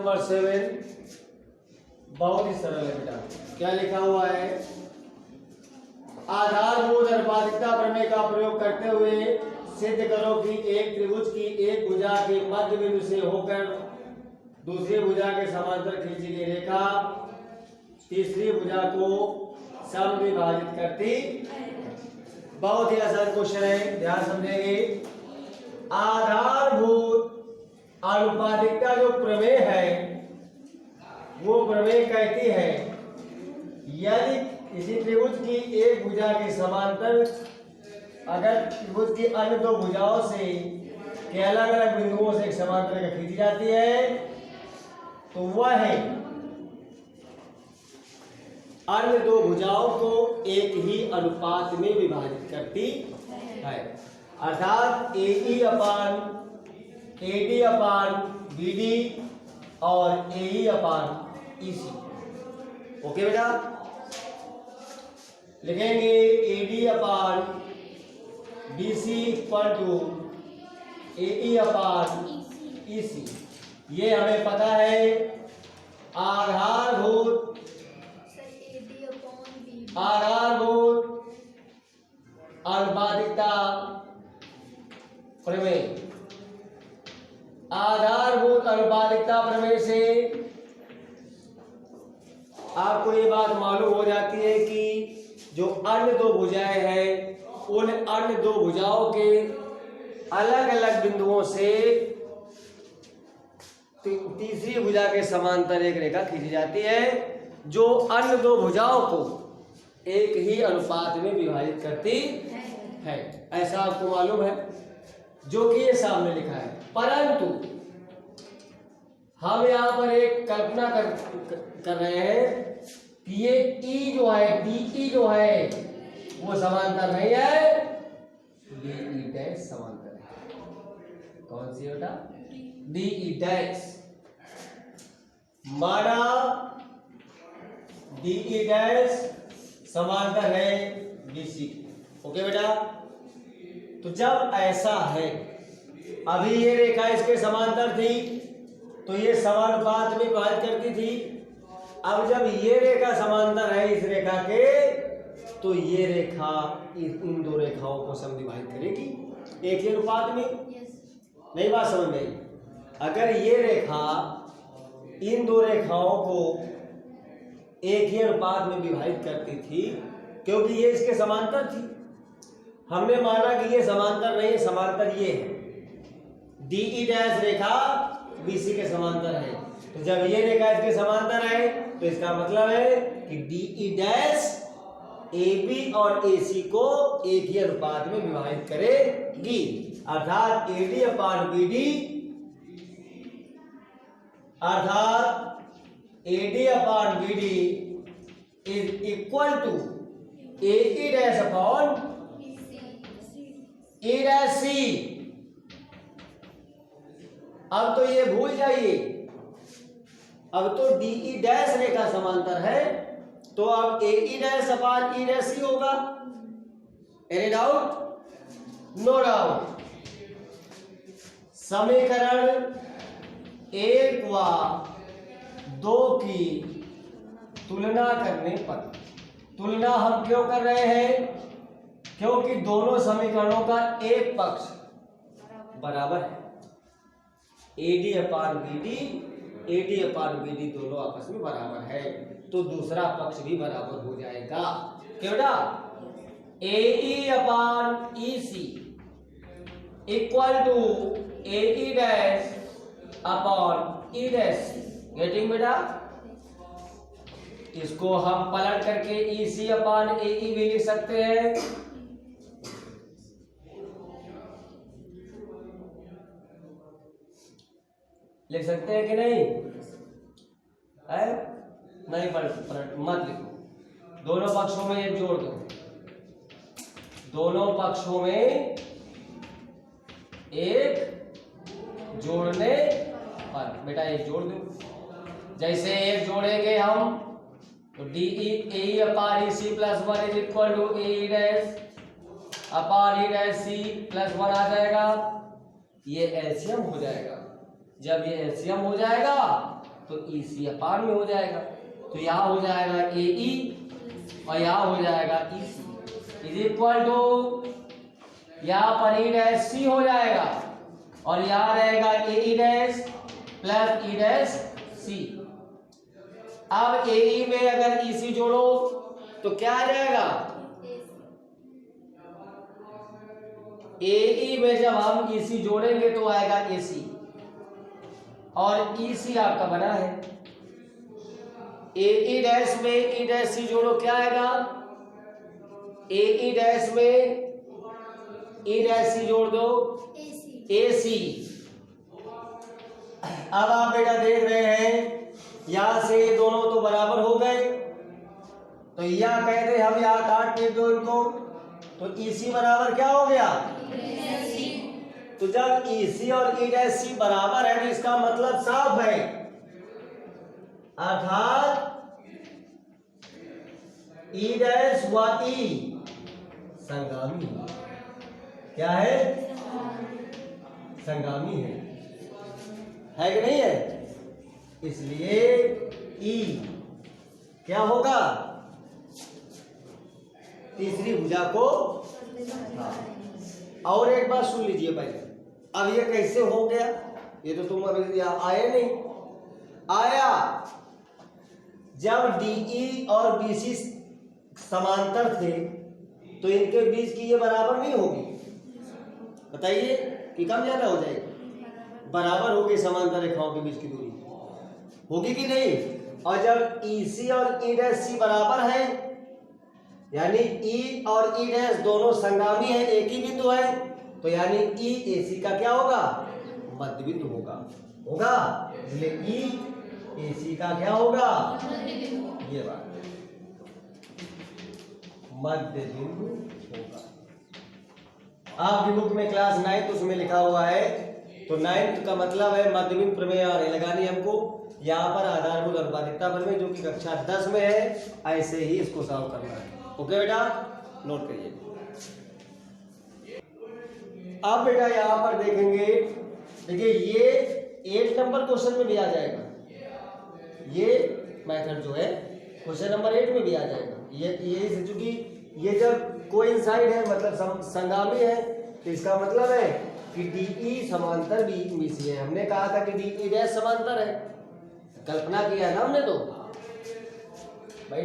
Number 7 बहुत ही सरल है बेटा। क्या लिखा हुआ है? आधारभूत आनुपातिकता प्रमेय का प्रयोग करते हुए सिद्ध करो कि एक त्रिभुज की एक भुजा के मध्य बिंदु से होकर दूसरी भुजा के समांतर खींची गई रेखा तीसरी भुजा को समविभाजित करती। बहुत ही आसान क्वेश्चन है, ध्यान समझेंगे। आधारभूत आनुपातिकता जो प्रमेय है वो प्रमेय कहती है यदि किसी त्रिभुज की एक भुजा के समांतर अगर त्रिभुज की अन्य दो भुजाओं से के अलग अलग बिंदुओं से एक समांतर रेखा खींची जाती है तो वह अन्य दो भुजाओं को एक ही अनुपात में विभाजित करती है। अर्थात AE upon AD upon BD और AE अपान EC। ओके बेटा, लिखेंगे AD upon BC equal to AE upon EC। ये हमें पता है आधारभूत आनुपातिकता प्रमेय। आधारभूत आनुपातिकता प्रमेय से आपको ये बात मालूम हो जाती है कि जो अन्य दो भुजाएं हैं उन अन्य दो भुजाओं के अलग अलग बिंदुओं से तीसरी भुजा के समांतर एक रेखा खींची जाती है जो अन्य दो भुजाओं को एक ही अनुपात में विभाजित करती है। ऐसा आपको मालूम है, जो कि ये सामने लिखा है। परंतु हम यहाँ पर एक कल्पना कर रहे हैं कि ये E जो है DE जो है वो समांतर नहीं है, DE डैश समांतर है। कौन सी बेटा? DE dash. माना DE डैश समांतर है BC। ओके बेटा, तो जब ऐसा है, अभी ये रेखा इसके समांतर थी तो ये समानुपात में विभाजित करती थी। अब जब ये रेखा समांतर है इस रेखा के तो ये रेखा इन दो रेखाओं को समविभाजित करेगी एक ही अनुपात में। नहीं बात समझ में आई? अगर ये रेखा इन दो रेखाओं को एक ही अनुपात में विभाजित करती थी क्योंकि ये इसके समांतर थी, हमने माना कि ये समांतर नहीं, समांतर ये है। DE डैश रेखा BC के समांतर है, तो जब ये रेखा इसके समांतर है तो इसका मतलब है कि DE डैश AB और AC को एक ही अनुपात में विभाजित करेगी। अर्थात AD upon BD is equal to AE dash upon E dash C। अब तो ये भूल जाइए, अब तो DE डैश रेखा समांतर है तो अब AE dash upon E dash C होगा। Any doubt? No doubt. समीकरण 1 व 2 की तुलना करने पर, तुलना हम क्यों कर रहे हैं? क्योंकि दोनों समीकरणों का एक पक्ष बराबर है। AD अपान BD दोनों आपस में बराबर है तो दूसरा पक्ष भी बराबर हो जाएगा। क्यों बेटा? AE upon EC equal to AE dash upon E dash. Getting बेटा? इसको हम पलट करके EC अपान AE भी लिख सकते हैं। लिख सकते हैं कि नहीं? है? नहीं पलट मत लिखो, दोनों पक्षों में एक जोड़ दो, दोनों पक्षों में एक जोड़ने पर बेटा एक जोड़ दो। जैसे एक जोड़ेंगे हम तो AE upon EC plus 1 is equal to AE dash upon E dash C plus 1 आ जाएगा। ये एलसीएम हो जाएगा। जब ये एलसीएम हो जाएगा तो EC अपान में हो जाएगा। तो यहाँ हो जाएगा AE और यहाँ हो जाएगा EC इज इक्वल टू, यहाँ पर E डैश C हो जाएगा और यहाँ रहेगा AE dash plus E dash C। अब AE में अगर EC जोड़ो तो क्या आ जाएगा? AE में जब हम EC जोड़ेंगे तो आएगा AC और EC आपका बना है। AE डैश में E डैश C जोड़ो, क्या आएगा? AE डैश में E डैश C जोड़ दो AC। अब आप बेटा देख रहे हैं यहां से ये दोनों तो बराबर हो गए, तो यह कहते हम यहां काट के दो इनको, तो EC बराबर क्या हो गया? तो जब EC और E डैश C बराबर है तो इसका मतलब साफ है, अर्थात E डैश व E संगामी है। क्या है? संगामी है कि नहीं है? इसलिए E क्या होगा? तीसरी भुजा को। और एक बात सुन लीजिए पहले, अब ये कैसे हो गया? ये तो तुम अभी आए नहीं। आया जब DE और BC समांतर थे तो इनके बीच की ये बराबर नहीं होगी। बताइए कि कम ज्यादा हो जाएगी? बराबर होगी, समांतर रेखाओं के बीच की दूरी होगी कि नहीं? और जब EC और E डैश C बराबर है, यानी E और E डैश दोनों संगामी है, एक ही बिंदु है, तो यानी E AC का क्या होगा? मध्य बिंदु होगा। इसलिए E AC का क्या होगा? ये बात मध्य बिंदु होगा। आपकी बुक में क्लास 9 उसमें लिखा हुआ है, तो 9 का मतलब है मध्य बिंदु प्रमेय लगानी हमको यहाँ पर आधारभूत अनुपातिकता प्रमेय जो कि कक्षा 10 में है, ऐसे ही इसको सॉल्व करना है। ओके बेटा, नोट करिए। अब बेटा यहाँ पर देखेंगे, देखिए ये 8 नंबर क्वेश्चन में भी आ जाएगा, ये मेथड जो है क्वेश्चन नंबर 8 में भी आ जाएगा। ये चूंकि ये जब कोइंसाइड है मतलब संगामी है, तो इसका मतलब है कि DE समांतर BC है। हमने कहा था कि DE डैश समांतर है, कल्पना किया ना हमने, तो भाई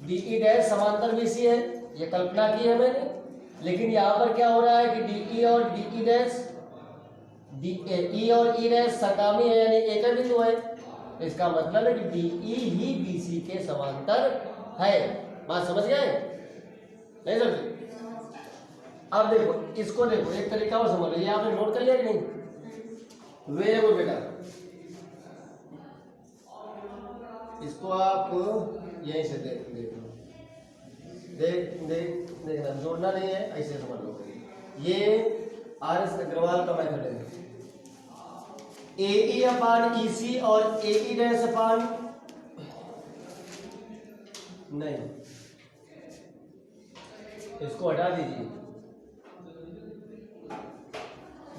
DE डैश समांतर BC है, ये कल्पना की है मैंने। लेकिन यहाँ पर क्या हो रहा है कि DE और DE डैश E और E डैश संगामी है, यानी एक ही बिंदु है। तो इसका मतलब है कि DE ही BC के समांतर है। बात समझ गए? नहीं समझे? अब देखो इसको, देखो एक तरीका और समझ लो, ये आपने नोट कर लिया कि नहीं? वेरी गुड बेटा, इसको आप यहीं से देखना, जोड़ना नहीं है, ऐसे समझ लो। ये RS अग्रवाल का मेथड है। AE अपान EC और AE डैश अपान नहीं, इसको हटा दीजिए।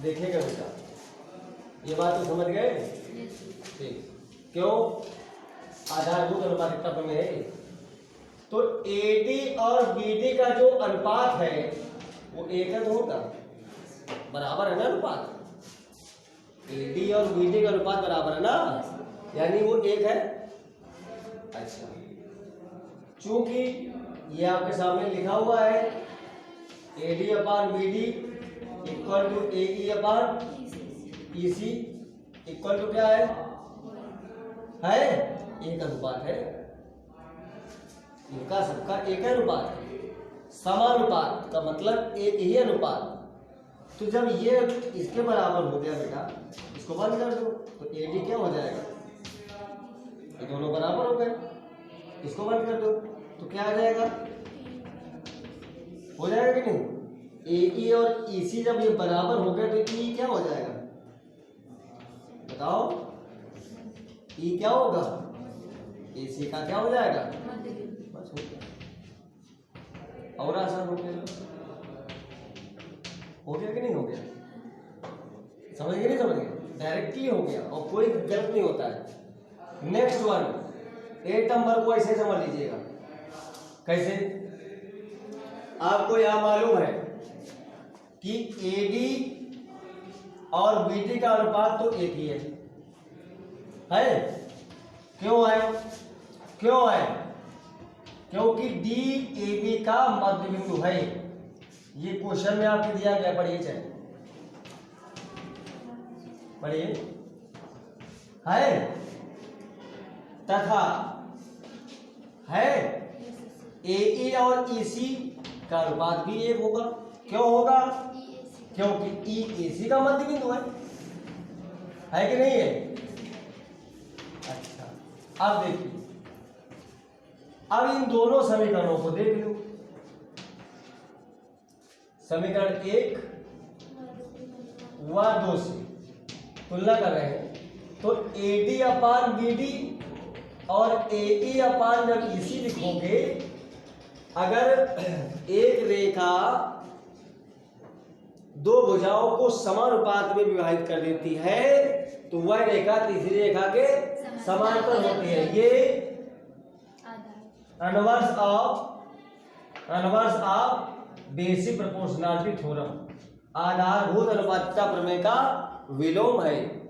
देखिएगा बेटा, ये बात तो समझ गए? ठीक, क्यों? आधारभूत अनुपातिकता प्रमेय है। तो AD और BD का जो अनुपात है वो एक है, तो होगा बराबर है ना अनुपात? AD और BD का अनुपात बराबर है ना, यानी वो एक है। अच्छा, चूंकि ये आपके सामने लिखा हुआ है AD upon BD equal to AE upon EC equal to क्या है? एक अनुपात है, इनका सबका एक अनुपात है। समानुपात का मतलब एक ही अनुपात। तो जब ये इसके बराबर हो गया बेटा, इसको बंद कर दो, तो AD क्या हो जाएगा? ये दोनों बराबर हो गए, इसको बंद कर दो तो क्या आ जाएगा? हो जाएगा कि नहीं? AE और EC जब ये बराबर हो गए तो E क्या हो जाएगा? बताओ, E क्या होगा? AC का क्या हो जाएगा? बस हो गया, और आसान हो गया। हो गया कि नहीं हो गया? समझ गए नहीं समझ गए? डायरेक्टली हो गया और कोई गलत नहीं होता है। नेक्स्ट वन, 8 नंबर को ऐसे समझ लीजिएगा। कैसे? आपको यहां मालूम है कि एडी और बीडी का अनुपात तो एक ही है? क्यों है? क्यों है? क्योंकि डी ए बी का मध्य बिंदु है। ये क्वेश्चन में आपको दिया गया, पढ़िए चाहे पढ़िए। है तथा है ए और ईसी का अनुपात भी एक होगा। क्यों होगा? क्योंकि ई एसी का मध्य बिंदु है कि नहीं है? अच्छा, अब देखिए, अब इन दोनों समीकरणों को देख लो। समीकरण 1 व 2 से तुलना कर रहे हैं तो एडी अपान बीडी और एई अपान जब ईसी लिखोगे, अगर एक रेखा दो भुजाओं को समानुपात में विभाजित कर देती है तो वह रेखा तीसरी रेखा के समांतर होती है। ये Anwar's of basic proportionality theorem, आधारभूत अनुपातिकता प्रमेय का विलोम है।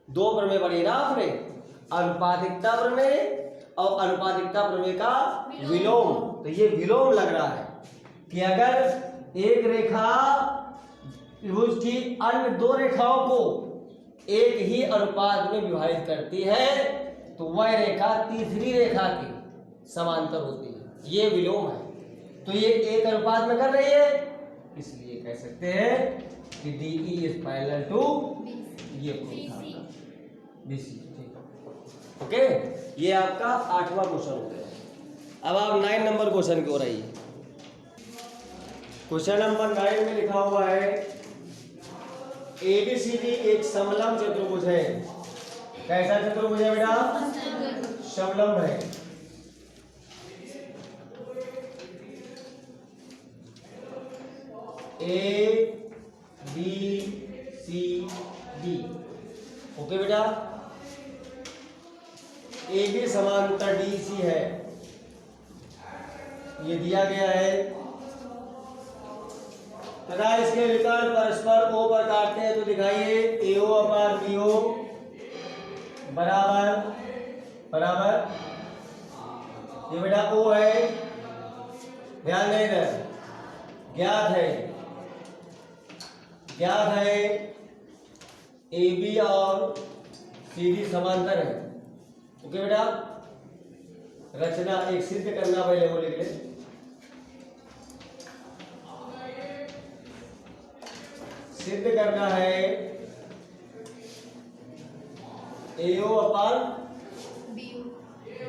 दो प्रमेय पढ़े ना आपने, अनुपातिकता प्रमेय और अनुपातिकता प्रमेय का विलोम। तो ये विलोम लग रहा है कि अगर एक रेखा उसकी अन्य दो रेखाओं को एक ही अनुपात में विभाजित करती है तो वह रेखा तीसरी रेखा की समांतर होती है। ये विलोम है। तो ये एक अनुपात में कर रही है, इसलिए कह सकते हैं कि DE इज पैरेलल टू ये BC। ओके, ये आपका 8वां क्वेश्चन हो गया। अब आप 9 नंबर क्वेश्चन की ओर आइए। क्वेश्चन नंबर 9 में लिखा हुआ है ABCD एक समलंब चतुर्भुज है। कैसा चतुर्भुज है बेटा? समलंब है। ABCD। ओके बेटा, AB समांतर DC है, ये दिया गया है तथा इसके विकर्ण परस्पर O पर काटते हैं तो दिखाइए AO अपान BO बराबर बराबर, ये बेटा O है, ध्यान दें इधर, ज्ञात है AB और CD समांतर है। ओके बेटा, रचना एक सिद्ध करना पहले वो लिख ले। सिद्ध करना है AO अपान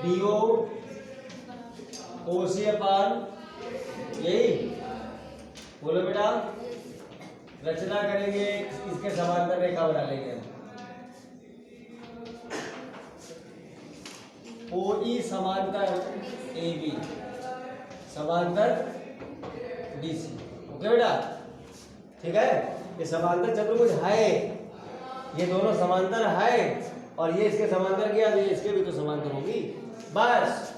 BO OC अपान, यही बोलो बेटा। रचना करेंगे, इसके समांतर रेखा बना लेंगे। OE समांतर AB समांतर BC। ओके बेटा, ठीक है। ये समांतर चतुर्भुज है, ये दोनों समांतर है और ये इसके समांतर किया तो ये इसके भी तो समांतर होगी। बस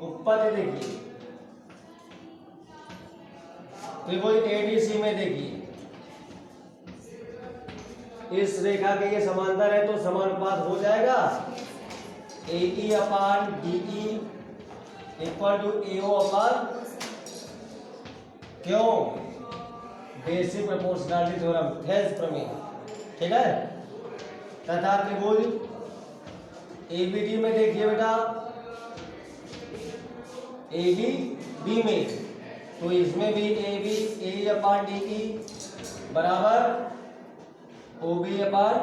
ऊपर देखिए, त्रिभुज ADC में देखिए, इस रेखा के ये समांतर है तो समानुपात हो जाएगा। AE upon DE equal to AO upon, क्यों? बेसिक प्रोपोर्शनलिटी थ्योरम, थेल्स प्रमेय, ठीक है। तथा त्रिभुज ABD में देखिए बेटा, ABD में तो इसमें भी AB AE अपान DE बराबर OB अपान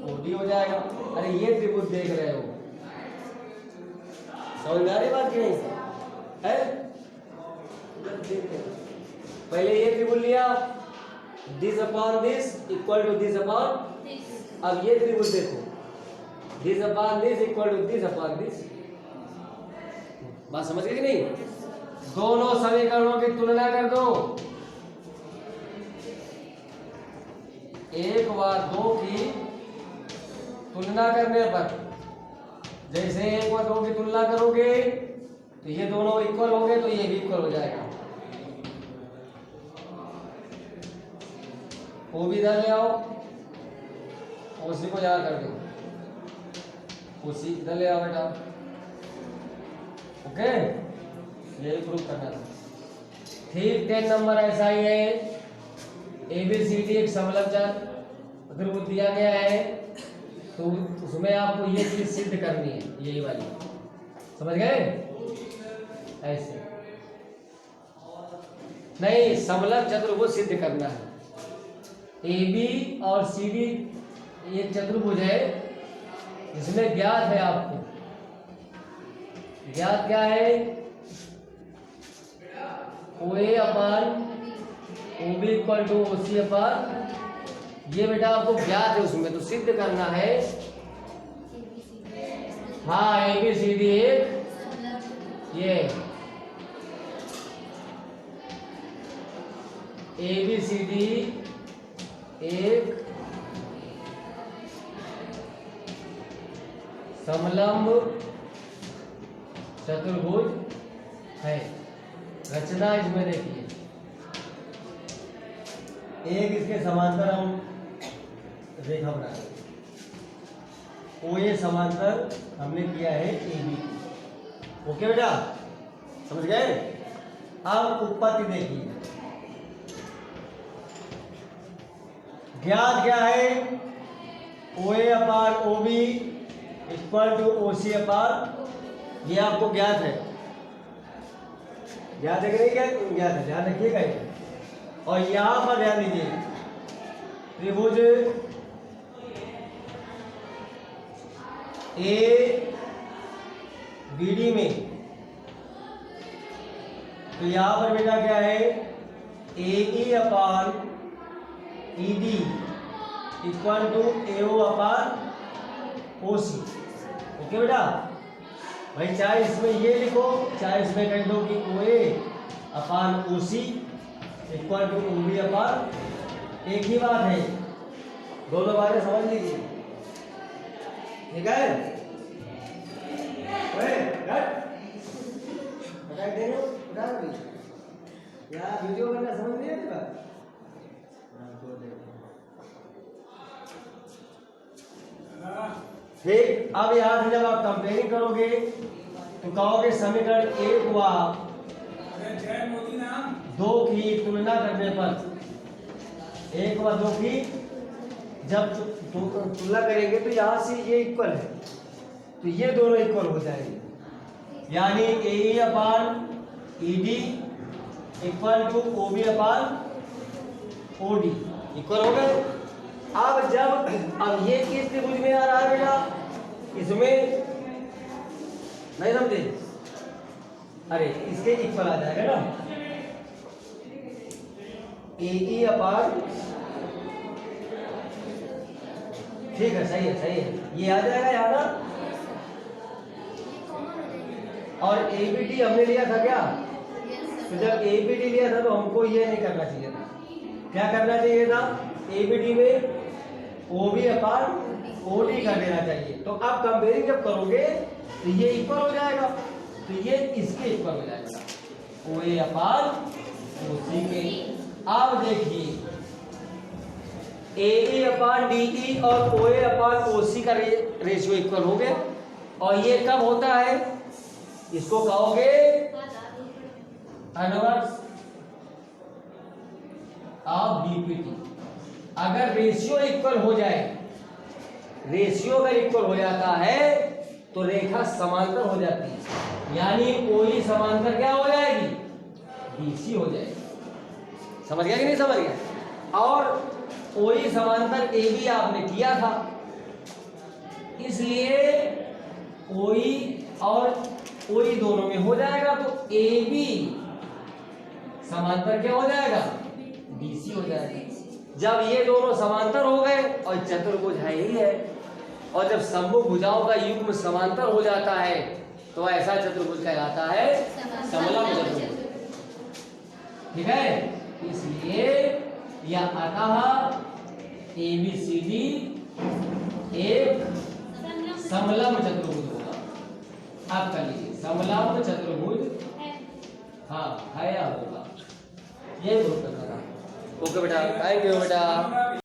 OD हो जाएगा। अरे ये त्रिभुज देख रहे हो, समझ में आ रही बात की नहीं है? पहले ये त्रिभुज लिया, this upon this equal to this upon, अब ये त्रिभुज देखो, this upon this equal to this upon this. बात समझ गए कि नहीं? दोनों समीकरणों की तुलना कर दो, 1 व 2 की तुलना करने पर, जैसे 1 व 2 की तुलना करोगे तो ये दोनों इक्वल होंगे, तो ये भी इक्वल हो जाएगा। वो भी इधर ले आओ, उसी को यहाँ कर दो, उसी इधर ले आओ बेटा। ओके, यही प्रूफ करना था। ठीक 10 नंबर ऐसा ही है, ABCD एक समलंब चतुर्भुज दिया गया है, तो उसमें आपको ये चीज सिद्ध करनी है, यही वाली, समझ गए? ऐसे नहीं, समलंब चतुर्भुज सिद्ध करना है। AB और CD एक चतुर्भुज है, इसमें ज्ञात है आपको, ज्ञात क्या है? OA upon OB equal to OC upon, ये बेटा आपको ज्ञात है, उसमें तो सिद्ध करना है। हाँ, ABCD एक ये ABCD एक समलंब चतुर्भुज है। रचना इसमें देखिए, एक इसके समांतर हम रेखा बना रहे, OA समांतर हमने किया है AB। ओके बेटा, समझ गए? अब उत्पत्ति देखिए, ज्ञात क्या है? OA upon OB equal to OC upon, ये आपको ज्ञात है, ज्ञात है कि नहीं? ज्ञात है, ध्यान रखिएगा ये। और यहां पर ध्यान दीजिए, त्रिभुज ABD में, तो यहां पर बेटा क्या है? AE upon ED equal to AO upon OC। Okay बेटा, भाई चाहे इसमें ये लिखो, चाहे इसमें कह दो कि OA upon OC equal to OB upon, एक ही बात है, दोनों बातें समझ लीजिए, ठीक है? यार वीडियो करना समझ नहीं आती बात। ठीक, अब यहां से जब आप कंपेयरिंग करोगे तो कहोगे समीकरण 1 व 2 की तुलना करने पर, 1 व 2 की जब तुलना करेंगे तो यहां से ये इक्वल है, तो ये दोनों इक्वल हो जाएंगे, यानी AE upon ED equal to OB upon OD equal हो गए। अब ये किस त्रिभुज में आ रहा है बेटा? इसमें नहीं समझे? अरे इसके इक्वल आ जाएगा ना, AE अपान, ठीक है, सही है, सही है, ये आ जाएगा यहाँ ना। और ABD हमने लिया था क्या? तो जब ABD लिया था तो हमको ये नहीं करना चाहिए था, क्या करना चाहिए था? ABD में OB अपान OD कर देना चाहिए। तो अब कंपेयरिंग जब करोगे तो ये इक्वल हो जाएगा, तो ये इसके इक्वल हो जाएगा, OA अपान OC के। अब देखिए, AE अपान DE और OA अपान OC का रेशियो इक्वल हो गया, और ये कब होता है? इसको कहोगे इनवर्स ऑफ BPT। अगर रेशियो इक्वल हो जाए, रेशियो अगर इक्वल हो जाता है तो रेखा समांतर हो जाती है, यानी OE समांतर क्या हो जाएगी? BC हो जाएगी। समझ गया कि नहीं समझ गया? और OE समांतर AB आपने किया था, इसलिए OE और OE दोनों में हो जाएगा, तो AB समांतर क्या हो जाएगा? BC हो जाएगा। जब ये दोनों समांतर हो गए, और चतुर्भुज है ही है, और जब समभुज भुजाओं का युग्म समांतर हो जाता है तो ऐसा चतुर्भुज कहलाता है समलंब चतुर्भुज, ठीक है? इसलिए यह अतः ABCD एक समलंब चतुर्भुज होगा। आप कर लीजिए समलंब चतुर्भुज हाँ है या होगा, ये प्रूफ करना था। ओके बेटा, थैंक यू बेटा।